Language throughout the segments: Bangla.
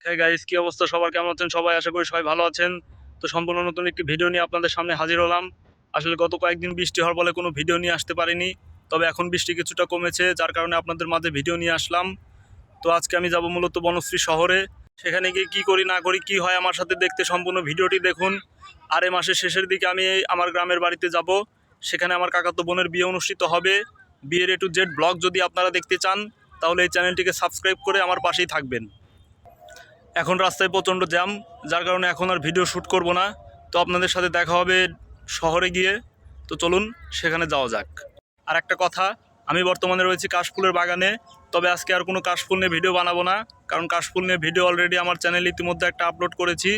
হ্যাঁ গাইস, কি অবস্থা? সবার কেমন আছেন? সবাই আশা করি সবাই ভালো আছেন। তো সম্পূর্ণ নতুন একটি ভিডিও নিয়ে আপনাদের সামনে হাজির হলাম। আসলে গত কয়েকদিন বৃষ্টি হওয়ার ফলে কোনো ভিডিও নিয়ে আসতে পারিনি। তবে এখন বৃষ্টি কিছুটা কমেছে, যার কারণে আপনাদের মাঝে ভিডিও নিয়ে আসলাম। তো আজকে আমি যাব মূলত বনশ্রী শহরে। সেখানে গিয়ে কী করি না করি, কি হয় আমার সাথে, দেখতে সম্পূর্ণ ভিডিওটি দেখুন। আর এই মাসের শেষের দিকে আমি আমার গ্রামের বাড়িতে যাব। সেখানে আমার কাকাতো বোনের বিয়ে অনুষ্ঠিত হবে। বিয়ের A to Z ব্লগ যদি আপনারা দেখতে চান, তাহলে এই চ্যানেলটিকে সাবস্ক্রাইব করে আমার পাশেই থাকবেন। এখন রাস্তায় প্রচণ্ড জ্যাম, যার কারণে এখন আর ভিডিও শ্যুট করব না। তো আপনাদের সাথে দেখা হবে শহরে গিয়ে। তো চলুন সেখানে যাওয়া যাক। আর একটা কথা, আমি বর্তমানে রয়েছি কাশফুলের বাগানে। তবে আজকে আর কোনো কাশফুল নিয়ে ভিডিও বানাবো না, কারণ কাশফুল নিয়ে ভিডিও অলরেডি আমার চ্যানেলে ইতিমধ্যে একটা আপলোড করেছি।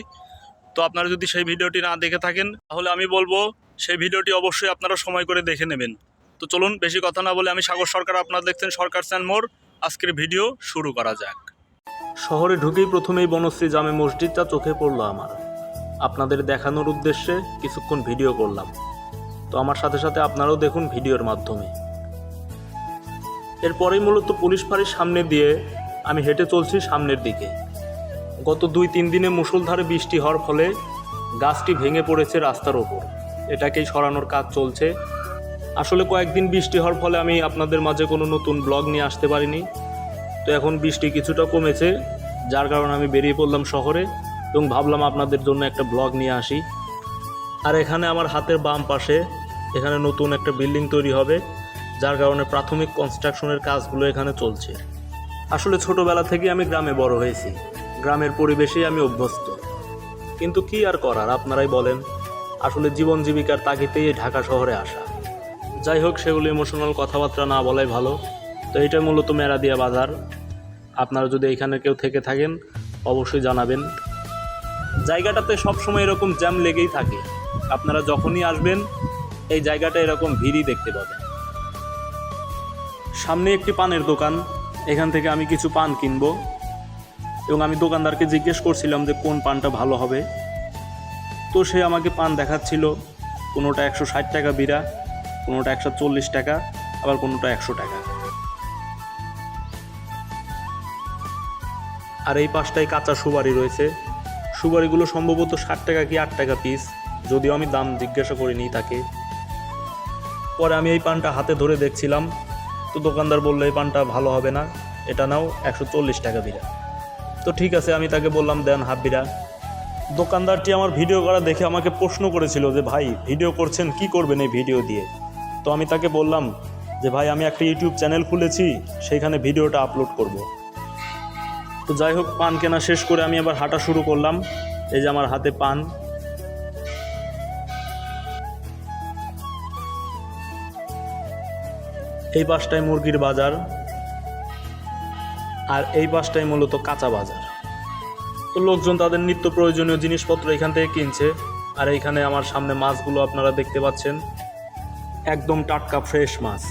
তো আপনারা যদি সেই ভিডিওটি না দেখে থাকেন, তাহলে আমি বলবো সেই ভিডিওটি অবশ্যই আপনারা সময় করে দেখে নেবেন। তো চলুন বেশি কথা না বলে, আমি সাগর সরকার, আপনারা দেখছেন সরকার স্যান্ড মোর। আজকের ভিডিও শুরু করা যাক। শহরে ঢুকেই প্রথমেই বনশ্রী জামে মসজিদটা চোখে পড়লো আমার। আপনাদের দেখানোর উদ্দেশ্যে কিছুক্ষণ ভিডিও করলাম। তো আমার সাথে সাথে আপনারাও দেখুন ভিডিওর মাধ্যমে। এরপরেই মূলত পুলিশ ফাঁড়ির সামনে দিয়ে আমি হেঁটে চলছি সামনের দিকে। গত 2-3 দিনে মুষলধারে বৃষ্টি হওয়ার ফলে গাছটি ভেঙে পড়েছে রাস্তার ওপর। এটাকেই সরানোর কাজ চলছে। আসলে কয়েকদিন বৃষ্টি হওয়ার ফলে আমি আপনাদের মাঝে কোনো নতুন ব্লগ নিয়ে আসতে পারিনি। তো এখন বৃষ্টি কিছুটা কমেছে, যার কারণে আমি বেরিয়ে পড়লাম শহরে এবং ভাবলাম আপনাদের জন্য একটা ব্লগ নিয়ে আসি। আর এখানে আমার হাতের বাম পাশে এখানে নতুন একটা বিল্ডিং তৈরি হবে, যার কারণে প্রাথমিক কনস্ট্রাকশনের কাজগুলো এখানে চলছে। আসলে ছোটোবেলা থেকে আমি গ্রামে বড় হয়েছি, গ্রামের পরিবেশেই আমি অভ্যস্ত। কিন্তু কি আর করার, আপনারাই বলেন। আসলে জীবন জীবিকার তাগিদেই ঢাকা শহরে আসা। যাই হোক, সেগুলো ইমোশনাল কথাবার্তা না বলাই ভালো। তো এটা মূলত মেরাদিয়া বাজার। আপনারা যদি এখানে কেউ থেকে থাকেন, অবশ্যই জানাবেন। জায়গাটাতে সবসময় এরকম জ্যাম লেগেই থাকে। আপনারা যখনই আসবেন এই জায়গাটা এরকম ভিড়ই দেখতে পাবেন। সামনে একটি পানের দোকান, এখান থেকে আমি কিছু পান কিনবো। এবং আমি দোকানদারকে জিজ্ঞেস করছিলাম যে কোন পানটা ভালো হবে। তো সে আমাকে পান দেখাচ্ছিল। কোনোটা 160 টাকা বিড়া, কোনোটা 140 টাকা, আবার কোনোটা 100 টাকা। আর এই পাশটায় কাঁচা সুপারি রয়েছে। সুপারিগুলো সম্ভবত 60 টাকা কি 8 টাকা পিস, যদিও আমি দাম জিজ্ঞাসা করিনি তাকে। পরে আমি এই পানটা হাতে ধরে দেখছিলাম। তো দোকানদার বললো এই পানটা ভালো হবে না, এটা নাও 140 টাকা বিড়া। তো ঠিক আছে, আমি তাকে বললাম দেন হাফ বিড়া। দোকানদারটি আমার ভিডিও করা দেখে আমাকে প্রশ্ন করেছিল যে ভাই ভিডিও করছেন, কি করবেন এই ভিডিও দিয়ে? তো আমি তাকে বললাম যে ভাই আমি একটা ইউটিউব চ্যানেল খুলেছি, সেইখানে ভিডিওটা আপলোড করব। তো যাই হোক, পান কেনা শেষ করে আমি আবার হাঁটা শুরু করলাম। এই যে আমার হাতে পান। এই পাশটায় মুরগির বাজার, আর এই পাশটায় মূলত কাঁচা বাজার। তো লোকজন তাদের নিত্য প্রয়োজনীয় জিনিসপত্র এখান থেকে কিনছে। আর এইখানে আমার সামনে মাছগুলো আপনারা দেখতে পাচ্ছেন, একদম টাটকা ফ্রেশ মাছ।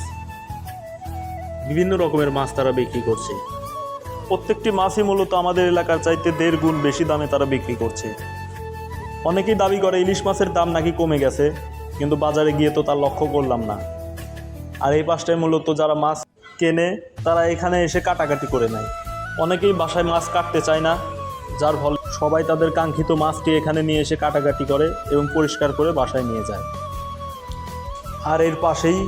বিভিন্ন রকমের মাছ তারা বিক্রি করছে। প্রত্যেকটি মাছই মূলত আমাদের এলাকার চাইতে 1.5 গুণ বেশি দামে তারা বিক্রি করছে। অনেকেই দাবি করে ইলিশ মাছের দাম নাকি কমে গেছে, কিন্তু বাজারে গিয়ে তো তা লক্ষ্য করলাম না। আর এই পাশটায় মূলত যারা মাছ কেনে তারা এখানে এসে কাটাকাটি করে নেয়। অনেকেই বাসায় মাছ কাটতে চায় না, যার ফলে সবাই তাদের কাঙ্ক্ষিত মাছটি এখানে নিয়ে এসে কাটাকাটি করে এবং পরিষ্কার করে বাসায় নিয়ে যায়। আর এর পাশেই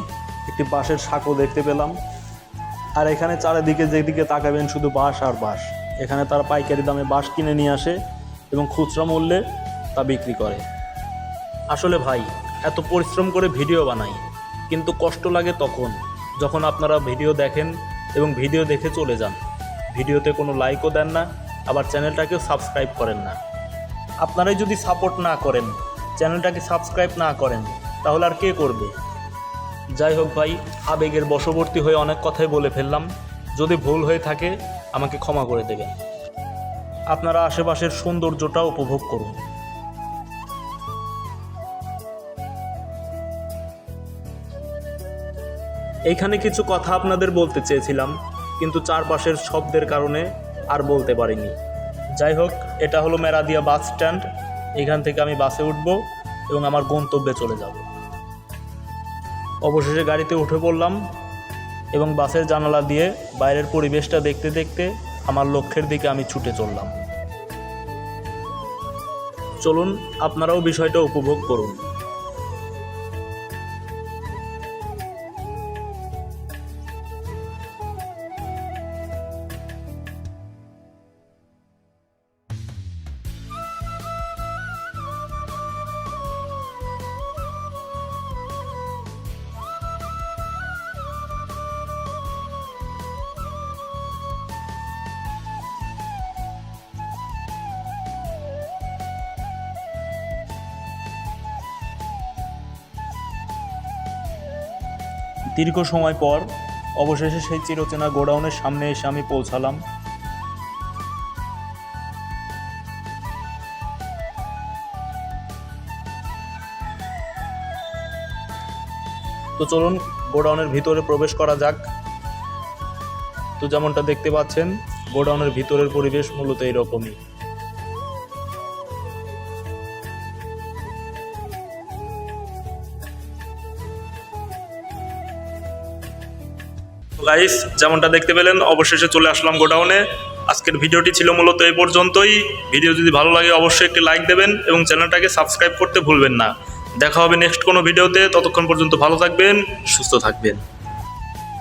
একটি বাঁশের সাঁকো দেখতে পেলাম। আর এখানে চারিদিকে যেদিকে তাকাবেন শুধু বাঁশ আর বাঁশ। এখানে তারা পাইকারি দামে বাঁশ কিনে নিয়ে আসে এবং খুচরা মূল্যে তা বিক্রি করে। আসলে ভাই, এত পরিশ্রম করে ভিডিও বানাই, কিন্তু কষ্ট লাগে তখন যখন আপনারা ভিডিও দেখেন এবং ভিডিও দেখে চলে যান। ভিডিওতে কোনো লাইকও দেন না, আবার চ্যানেলটাকেও সাবস্ক্রাইব করেন না। আপনারাই যদি সাপোর্ট না করেন, চ্যানেলটাকে সাবস্ক্রাইব না করেন, তাহলে আর কে করবে? যাই হোক ভাই, আবেগের বশবর্তী হয়ে অনেক কথাই বলে ফেললাম। যদি ভুল হয়ে থাকে আমাকে ক্ষমা করে দেবেন। আপনারা আশেপাশের সৌন্দর্যটা উপভোগ করুন। এইখানে কিছু কথা আপনাদের বলতে চেয়েছিলাম, কিন্তু চারপাশের শব্দের কারণে আর বলতে পারিনি। যাই হোক, এটা হলো মেরাদিয়া বাস স্ট্যান্ড। এখান থেকে আমি বাসে উঠব এবং আমার গন্তব্যে চলে যাব। অবশেষে গাড়িতে উঠে পড়লাম এবং বাসের জানালা দিয়ে বাইরের পরিবেশটা দেখতে দেখতে আমার লক্ষ্যের দিকে আমি ছুটে চললাম। চলুন আপনারাও বিষয়টা উপভোগ করুন। দীর্ঘ সময় পর অবশেষে সেই চিরচেনা গোডাউনের সামনে এসে আমি পৌঁছালাম। তো চলুন গোডাউনের ভিতরে প্রবেশ করা যাক। তো যেমনটা দেখতে পাচ্ছেন, গোডাউনের ভিতরের পরিবেশ মূলত এরকমই। গাইস, যেমনটা দেখতে পেলেন অবশেষে চলে আসলাম গোডাউনে। আজকের ভিডিওটি ছিল মূলত এই পর্যন্তই। ভিডিও যদি ভালো লাগে অবশ্যই একটি লাইক দেবেন এবং চ্যানেলটাকে সাবস্ক্রাইব করতে ভুলবেন না। দেখা হবে নেক্সট কোনো ভিডিওতে। ততক্ষণ পর্যন্ত ভালো থাকবেন, সুস্থ থাকবেন।